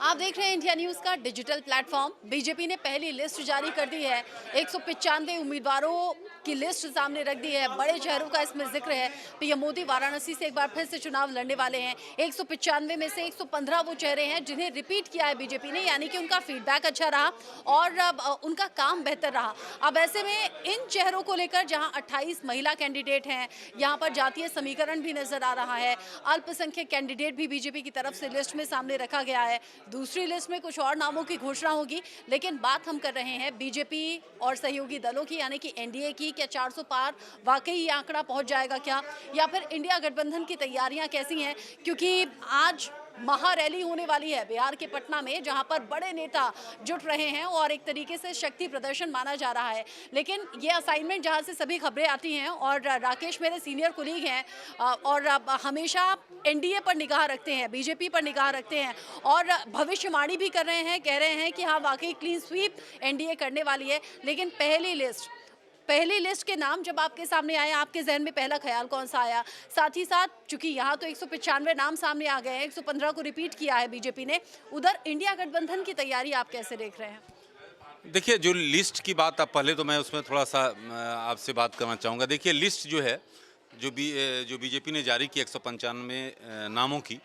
आप देख रहे हैं इंडिया न्यूज का डिजिटल प्लेटफॉर्म। बीजेपी ने पहली लिस्ट जारी कर दी है। 195 उम्मीदवारों की लिस्ट सामने रख दी है। बड़े चेहरों का इसमें जिक्र है। पीएम मोदी वाराणसी से एक बार फिर से चुनाव लड़ने वाले हैं। 195 में से 115 वो चेहरे हैं जिन्हें रिपीट किया है बीजेपी ने, यानी कि उनका फीडबैक अच्छा रहा और उनका काम बेहतर रहा। अब ऐसे में इन चेहरों को लेकर जहां 28 महिला कैंडिडेट हैं, यहां पर जातीय समीकरण भी नजर आ रहा है। अल्पसंख्यक कैंडिडेट भी बीजेपी की तरफ से लिस्ट में सामने रखा गया है। दूसरी लिस्ट में कुछ और नामों की घोषणा होगी, लेकिन बात हम कर रहे हैं बीजेपी और सहयोगी दलों की, यानी कि एनडीए की। क्या 400 पार वाकई ये आंकड़ा पहुंच जाएगा क्या, या फिर इंडिया गठबंधन की तैयारियां कैसी हैं? क्योंकि आज महारैली होने वाली है बिहार के पटना में, जहां पर बड़े नेता जुट रहे हैं और एक तरीके से शक्ति प्रदर्शन माना जा रहा है। लेकिन ये असाइनमेंट जहां से सभी खबरें आती हैं, और राकेश मेरे सीनियर कुलीग हैं और हमेशा एनडीए पर निगाह रखते हैं, बीजेपी पर निगाह रखते हैं और भविष्यवाणी भी कर रहे हैं, कह रहे हैं कि हाँ वाकई क्लीन स्वीप एनडीए करने वाली है। लेकिन पहली लिस्ट के नाम जब आपके सामने आए, आपके जहन में पहला ख्याल कौन सा आया? साथ ही साथ चूंकि यहाँ तो 195 नाम सामने आ गए हैं, 115 को रिपीट किया है बीजेपी ने, उधर इंडिया गठबंधन की तैयारी आप कैसे देख रहे हैं? देखिए, जो लिस्ट की बात, अब पहले तो मैं उसमें थोड़ा सा आपसे बात करना चाहूँगा। देखिए, लिस्ट जो है, जो बीजेपी ने जारी की 195 नामों की,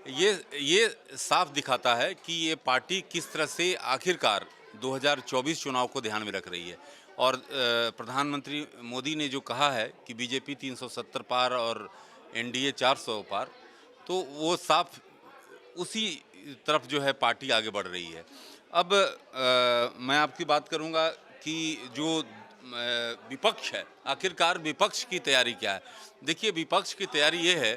ये साफ दिखाता है कि ये पार्टी किस तरह से आखिरकार 2024 चुनाव को ध्यान में रख रही है। और प्रधानमंत्री मोदी ने जो कहा है कि बीजेपी 370 पार और एनडीए 400 पार, तो वो साफ उसी तरफ जो है पार्टी आगे बढ़ रही है। अब मैं आपकी बात करूंगा कि जो विपक्ष है, आखिरकार विपक्ष की तैयारी क्या है। देखिए, विपक्ष की तैयारी ये है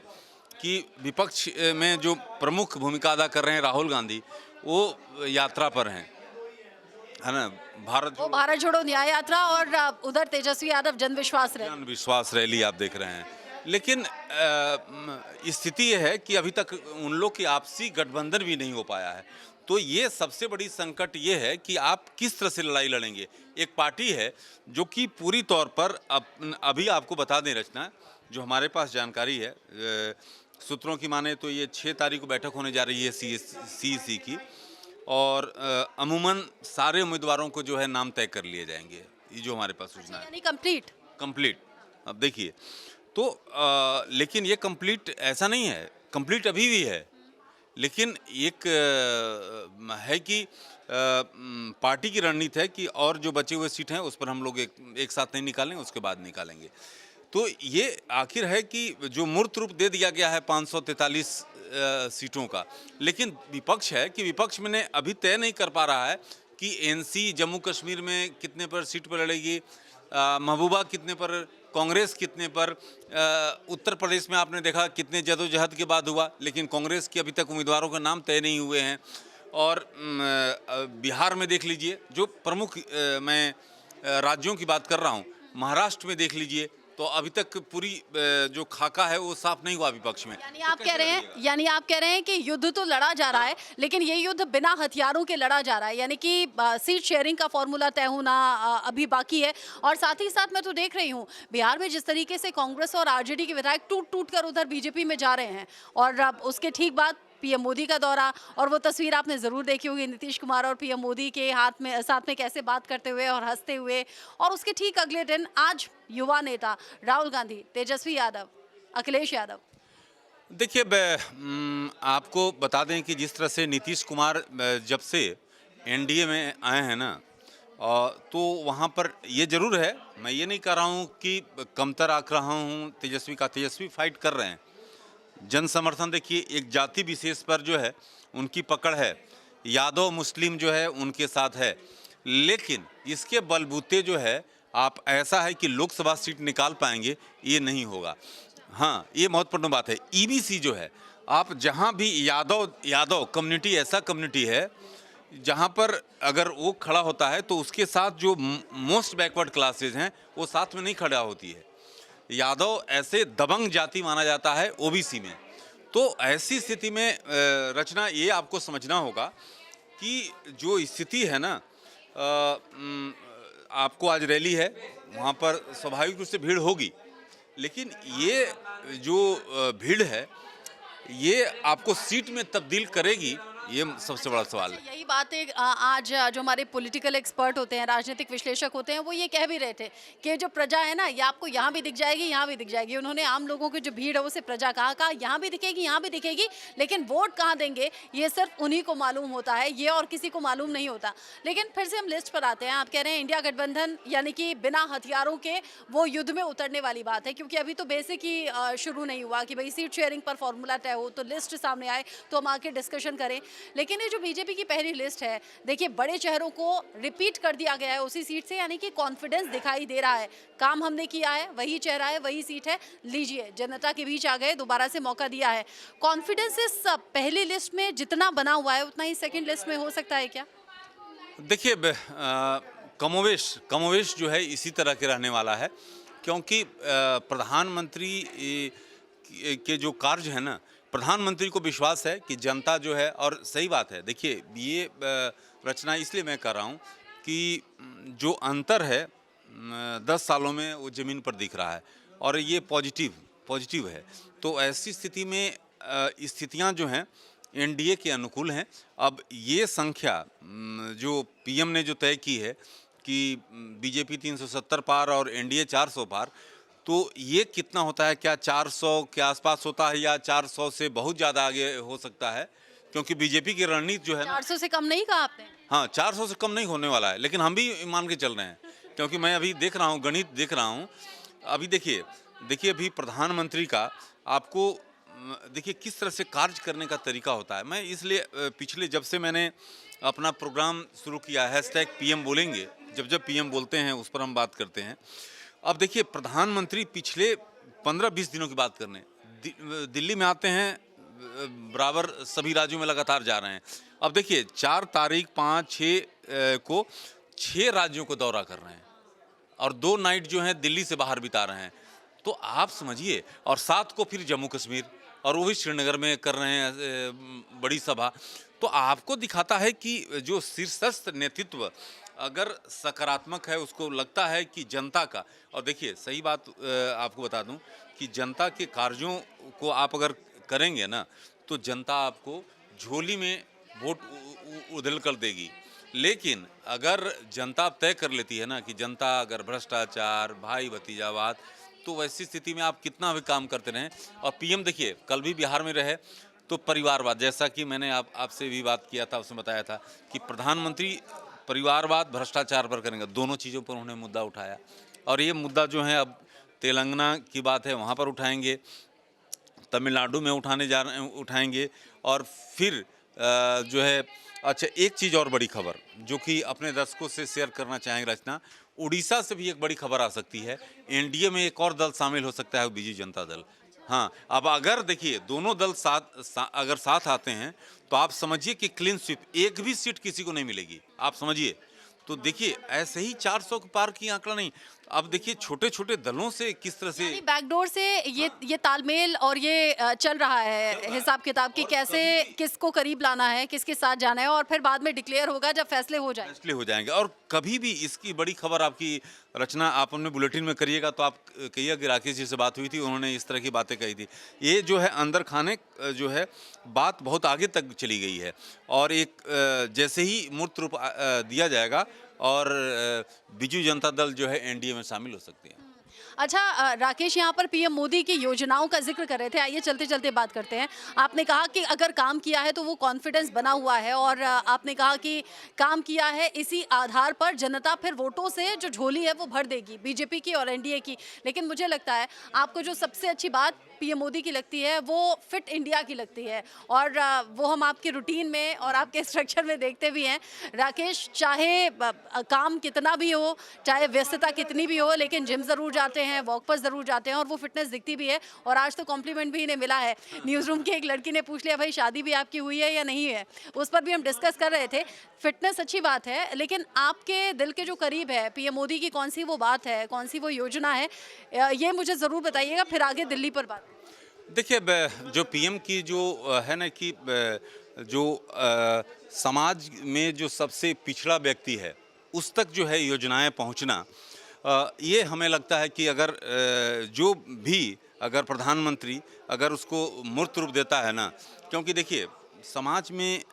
कि विपक्ष में जो प्रमुख भूमिका अदा कर रहे हैं राहुल गांधी, वो यात्रा पर हैं, है ना। भारत जोड़ो न्याय यात्रा, और उधर तेजस्वी यादव जन विश्वास रैली आप देख रहे हैं। लेकिन स्थिति यह है कि अभी तक उन लोग की आपसी गठबंधन भी नहीं हो पाया है। तो ये सबसे बड़ी संकट ये है कि आप किस तरह से लड़ाई लड़ेंगे। एक पार्टी है जो कि पूरी तौर पर अभी आपको बता दें रचना, जो हमारे पास जानकारी है, सूत्रों की माने तो ये 6 तारीख को बैठक होने जा रही है सीईसी की, और अमूमन सारे उम्मीदवारों को जो है नाम तय कर लिए जाएंगे। ये जो हमारे पास सूचना है, यानी कंप्लीट। अब देखिए, तो लेकिन ये कंप्लीट ऐसा नहीं है, कंप्लीट अभी भी है। लेकिन एक है कि पार्टी की रणनीति है कि और जो बचे हुए सीट हैं उस पर हम लोग एक साथ नहीं निकालेंगे, उसके बाद निकालेंगे। तो ये आखिर है कि जो मूर्त रूप दे दिया गया है 543 सीटों का, लेकिन विपक्ष है कि विपक्ष में ने अभी तय नहीं कर पा रहा है कि एनसी जम्मू कश्मीर में कितने पर सीट पर लड़ेगी, महबूबा कितने पर, कांग्रेस कितने पर। उत्तर प्रदेश में आपने देखा कितने जदोजहद के बाद हुआ, लेकिन कांग्रेस के अभी तक उम्मीदवारों के नाम तय नहीं हुए हैं। और बिहार में देख लीजिए, जो प्रमुख मैं राज्यों की बात कर रहा हूँ, महाराष्ट्र में देख लीजिए, तो अभी तक पूरी जो खाका है वो साफ नहीं हुआ विपक्ष में। यानी आप कह रहे हैं कि युद्ध तो लड़ा जा रहा है, लेकिन ये युद्ध बिना हथियारों के लड़ा जा रहा है, यानी कि सीट शेयरिंग का फॉर्मूला तय होना अभी बाकी है। और साथ ही साथ मैं तो देख रही हूँ बिहार में जिस तरीके से कांग्रेस और आरजेडी के विधायक टूट कर उधर बीजेपी में जा रहे हैं, और उसके ठीक बाद पीएम मोदी का दौरा, और वो तस्वीर आपने जरूर देखी होगी, नीतीश कुमार और पीएम मोदी के साथ में कैसे बात करते हुए और हंसते हुए। और उसके ठीक अगले दिन आज युवा नेता राहुल गांधी, तेजस्वी यादव, अखिलेश यादव। देखिए, आपको बता दें कि जिस तरह से नीतीश कुमार जब से एनडीए में आए हैं ना, तो वहाँ पर ये जरूर है, मैं ये नहीं कह रहा हूँ कि कमतर आंक रहा हूँ तेजस्वी का, तेजस्वी फाइट कर रहे हैं। जन समर्थन देखिए, एक जाति विशेष पर जो है उनकी पकड़ है, यादव मुस्लिम जो है उनके साथ है। लेकिन इसके बलबूते जो है आप ऐसा है कि लोकसभा सीट निकाल पाएंगे, ये नहीं होगा। हाँ, ये महत्वपूर्ण बात है। ईबीसी जो है, आप जहाँ भी यादव कम्युनिटी ऐसा कम्युनिटी है जहाँ पर अगर वो खड़ा होता है तो उसके साथ जो मोस्ट बैकवर्ड क्लासेज हैं वो साथ में नहीं खड़ा होती है। यादव ऐसे दबंग जाति माना जाता है ओबीसी में। तो ऐसी स्थिति में रचना, ये आपको समझना होगा कि जो स्थिति है ना, आपको आज रैली है, वहाँ पर स्वाभाविक रूप से भीड़ होगी, लेकिन ये जो भीड़ है ये आपको सीट में तब्दील करेगी ये सबसे बड़ा सवाल है। यही बात है आज जो हमारे पॉलिटिकल एक्सपर्ट होते हैं, राजनीतिक विश्लेषक होते हैं, वो ये कह भी रहे थे कि जो प्रजा है ना, ये आपको यहाँ भी दिख जाएगी, यहाँ भी दिख जाएगी। उन्होंने आम लोगों की जो भीड़ है उसे प्रजा कहा यहाँ भी दिखेगी, यहाँ भी दिखेगी, लेकिन वोट कहाँ देंगे ये सिर्फ उन्हीं को मालूम होता है, ये और किसी को मालूम नहीं होता। लेकिन फिर से हम लिस्ट पर आते हैं। आप कह रहे हैं इंडिया गठबंधन यानी कि बिना हथियारों के वो युद्ध में उतरने वाली बात है, क्योंकि अभी तो बेसिक ही शुरू नहीं हुआ कि भाई सीट शेयरिंग पर फॉर्मूला तय हो, तो लिस्ट सामने आए तो हम आके डिस्कशन करें। लेकिन ये जो बीजेपी की पहली लिस्ट है, देखिए बड़े चेहरों को रिपीट कर दिया गया है उसी सीट से, यानी कि कॉन्फिडेंस दिखाई दे रहा है, काम हमने किया है, वही चेहरा है, वही सीट है, लीजिए जनता के बीच आ गए, दोबारा से मौका दिया है। कॉन्फिडेंस इस पहली लिस्ट में जितना बना हुआ है उतना ही सेकंड लिस्ट में हो सकता है क्या? देखिए कमोवेश जो है इसी तरह के रहने वाला है, क्योंकि प्रधानमंत्री के जो कार्य है ना, प्रधानमंत्री को विश्वास है कि जनता जो है, और सही बात है। देखिए ये रचना इसलिए मैं कर रहा हूँ कि जो अंतर है 10 सालों में वो ज़मीन पर दिख रहा है, और ये पॉजिटिव है। तो ऐसी स्थिति में स्थितियाँ जो हैं एनडीए के अनुकूल हैं। अब ये संख्या जो पीएम ने जो तय की है कि बीजेपी 370 पार और एनडीए 400 पार, तो ये कितना होता है? क्या 400 के आसपास होता है या 400 से बहुत ज़्यादा आगे हो सकता है? क्योंकि बीजेपी की रणनीति जो है ना, 400 से कम नहीं कहा आपने? हाँ 400 से कम नहीं होने वाला है, लेकिन हम भी मान के चल रहे हैं, क्योंकि मैं अभी देख रहा हूँ, गणित देख रहा हूँ। अभी देखिए अभी प्रधानमंत्री का आपको देखिए किस तरह से कार्य करने का तरीका होता है। मैं इसलिए पिछले जब से मैंने अपना प्रोग्राम शुरू किया #PM बोलेंगे, जब पीएम बोलते हैं उस पर हम बात करते हैं। अब देखिए प्रधानमंत्री पिछले 15-20 दिनों की बात करने दिल्ली में आते हैं, बराबर सभी राज्यों में लगातार जा रहे हैं। अब देखिए 4 तारीख 5-6 को 6 राज्यों को दौरा कर रहे हैं, और 2 नाइट जो हैं दिल्ली से बाहर बिता रहे हैं। तो आप समझिए, और 7 को फिर जम्मू कश्मीर, और वो भी श्रीनगर में कर रहे हैं बड़ी सभा। तो आपको दिखाता है कि जो शीर्षस्थ नेतृत्व अगर सकारात्मक है, उसको लगता है कि जनता का, और देखिए सही बात आपको बता दूं कि जनता के कार्यों को आप अगर करेंगे ना, तो जनता आपको झोली में वोट उधेल कर देगी। लेकिन अगर जनता तय कर लेती है ना कि जनता अगर भ्रष्टाचार, भाई भतीजावाद, तो वैसी स्थिति में आप कितना भी काम करते रहें। और पीएम देखिए कल भी बिहार में रहे, तो परिवारवाद, जैसा कि मैंने आपसे भी बात किया था, उसमें बताया था कि प्रधानमंत्री परिवारवाद, भ्रष्टाचार पर करेंगे, दोनों चीज़ों पर उन्होंने मुद्दा उठाया। और ये मुद्दा जो है अब तेलंगाना की बात है, वहाँ पर उठाएंगे, तमिलनाडु में उठाएंगे, और फिर जो है, अच्छा एक चीज़ और बड़ी खबर जो कि अपने दर्शकों से शेयर करना चाहेंगे रचना, उड़ीसा से भी एक बड़ी खबर आ सकती है। एनडीए में एक और दल शामिल हो सकता है, बीजू जनता दल। हाँ, अब अगर देखिए दोनों दल अगर साथ आते हैं, तो आप समझिए कि क्लीन स्वीप, एक भी सीट किसी को नहीं मिलेगी, आप समझिए। तो देखिए ऐसे ही 400 के पार की आंकड़ा नहीं। अब देखिए छोटे छोटे दलों से किस तरह से बैकडोर से ये तालमेल और ये चल रहा है हिसाब किताब की, कैसे किसको करीब लाना है, किसके साथ जाना है, और फिर बाद में डिक्लेयर होगा जब फैसले हो जाएंगे। और कभी भी इसकी बड़ी खबर आपकी रचना आप अपने बुलेटिन में करिएगा, तो आप कहिएगा कि राकेश जी से बात हुई थी, उन्होंने इस तरह की बातें कही थी। ये जो है अंदर खाने जो है बात बहुत आगे तक चली गई है, और एक जैसे ही मूर्त रूप दिया जाएगा, और बीजू जनता दल जो है एनडीए में शामिल हो सकती है। अच्छा राकेश, यहाँ पर पीएम मोदी की योजनाओं का जिक्र कर रहे थे, आइए चलते चलते बात करते हैं। आपने कहा कि अगर काम किया है तो वो कॉन्फिडेंस बना हुआ है, और आपने कहा कि काम किया है, इसी आधार पर जनता फिर वोटों से जो झोली है वो भर देगी, बीजेपी की और एनडीए की। लेकिन मुझे लगता है आपको जो सबसे अच्छी बात पीएम मोदी की लगती है वो फिट इंडिया की लगती है, और वो हम आपके रूटीन में और आपके स्ट्रक्चर में देखते भी हैं। राकेश, चाहे काम कितना भी हो, चाहे व्यस्तता कितनी भी हो, लेकिन जिम ज़रूर जाते हैं, वॉक पर ज़रूर जाते हैं, और वो फिटनेस दिखती भी है। और आज तो कॉम्प्लीमेंट भी इन्हें मिला है। न्यूज़ रूम की एक लड़की ने पूछ लिया, भाई शादी भी आपकी हुई है या नहीं है, उस पर भी हम डिस्कस कर रहे थे। फिटनेस अच्छी बात है, लेकिन आपके दिल के जो करीब है पीएम मोदी की कौन सी वो बात है, कौन सी वो योजना है, ये मुझे ज़रूर बताइएगा, फिर आगे दिल्ली पर बात। देखिए जो पीएम की जो है ना कि जो समाज में जो सबसे पिछड़ा व्यक्ति है उस तक जो है योजनाएं पहुंचना, ये हमें लगता है कि अगर जो भी अगर प्रधानमंत्री अगर उसको मूर्त रूप देता है ना, क्योंकि देखिए समाज में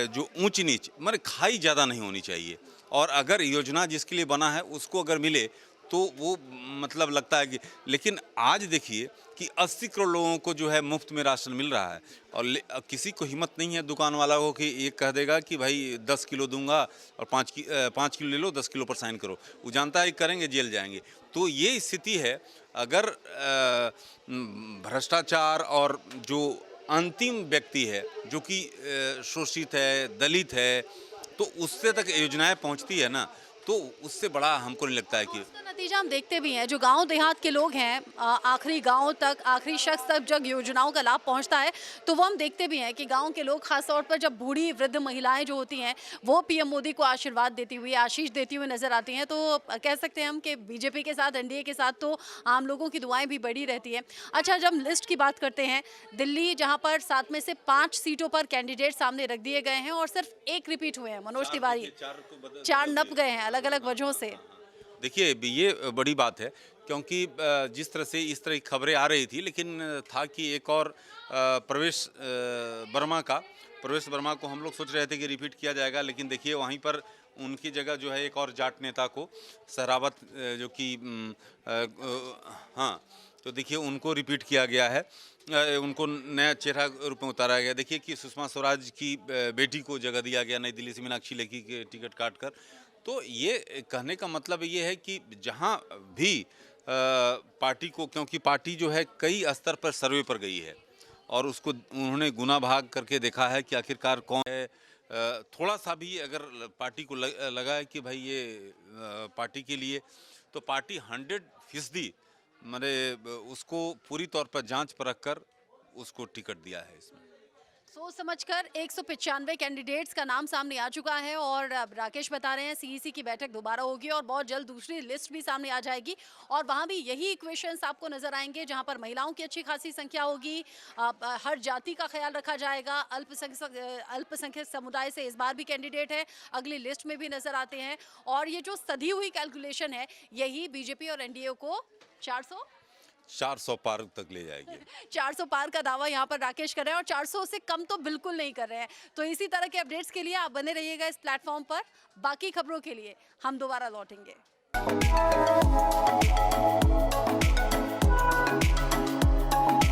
जो ऊंच नीच माने खाई ज़्यादा नहीं होनी चाहिए, और अगर योजना जिसके लिए बना है उसको अगर मिले तो वो मतलब लगता है कि, लेकिन आज देखिए कि 80 करोड़ लोगों को जो है मुफ्त में राशन मिल रहा है, और किसी को हिम्मत नहीं है दुकान वाला को कि ये कह देगा कि भाई 10 किलो दूंगा और 5 किलो ले लो, 10 किलो पर साइन करो। वो जानता है कि करेंगे जेल जाएंगे। तो ये स्थिति है। अगर भ्रष्टाचार और जो अंतिम व्यक्ति है जो कि शोषित है, दलित है, तो उससे तक योजनाएं पहुंचती है ना, तो उससे बड़ा हमको नहीं लगता है कि उसका नतीजा हम देखते भी हैं, जो गांव देहात के लोग हैं, आखिरी गांव तक, आखिरी शख्स तक जब योजनाओं का लाभ पहुंचता है तो वो हम देखते भी हैं कि गांव के लोग, खासतौर पर जब बूढ़ी वृद्ध महिलाएं जो होती हैं वो पीएम मोदी को आशीर्वाद देती हुई, आशीष देती हुई नजर आती हैं। तो कह सकते हैं हम कि बीजेपी के साथ, एनडीए के साथ तो आम लोगों की दुआएं भी बड़ी रहती हैं। अच्छा, जब लिस्ट की बात करते हैं, दिल्ली जहाँ पर 7 में से 5 सीटों पर कैंडिडेट सामने रख दिए गए हैं और सिर्फ एक रिपीट हुए हैं, मनोज तिवारी, 4 नप गए हैं अलग अलग वजहों से। देखिए ये बड़ी बात है, क्योंकि जिस तरह से इस तरह की खबरें आ रही थी, लेकिन था कि एक और प्रवेश वर्मा को हम लोग सोच रहे थे कि रिपीट किया जाएगा, लेकिन देखिए वहीं पर उनकी जगह जो है एक और जाट नेता को, सहरावत, जो कि हाँ, तो देखिए उनको रिपीट किया गया है, उनको नया चेहरा रूप में उतारा गया। देखिए कि सुषमा स्वराज की बेटी को जगह दिया गया नई दिल्ली से, मीनाक्षी लेखी के टिकट काट कर। तो ये कहने का मतलब ये है कि जहाँ भी पार्टी को, क्योंकि पार्टी जो है कई स्तर पर सर्वे पर गई है और उसको उन्होंने गुना भाग करके देखा है कि आखिरकार कौन है। थोड़ा सा भी अगर पार्टी को लगा है कि भाई ये पार्टी के लिए, तो पार्टी 100% मैंने उसको पूरी तौर पर जांच परख कर उसको टिकट दिया है। इसमें सोच समझकर 195 कैंडिडेट्स का नाम सामने आ चुका है और अब राकेश बता रहे हैं सीईसी की बैठक दोबारा होगी और बहुत जल्द दूसरी लिस्ट भी सामने आ जाएगी और वहां भी यही इक्वेशंस आपको नजर आएंगे, जहां पर महिलाओं की अच्छी खासी संख्या होगी, हर जाति का ख्याल रखा जाएगा, अल्पसंख्यक समुदाय से इस बार भी कैंडिडेट है, अगली लिस्ट में भी नजर आते हैं। और ये जो सधी हुई कैलकुलेशन है, यही बीजेपी और एनडीए को 400 पार तक ले जाएगी। 400 पार का दावा यहाँ पर राकेश कर रहे हैं और 400 से कम तो बिल्कुल नहीं कर रहे हैं। तो इसी तरह के अपडेट्स के लिए आप बने रहिएगा इस प्लेटफॉर्म पर। बाकी खबरों के लिए हम दोबारा लौटेंगे।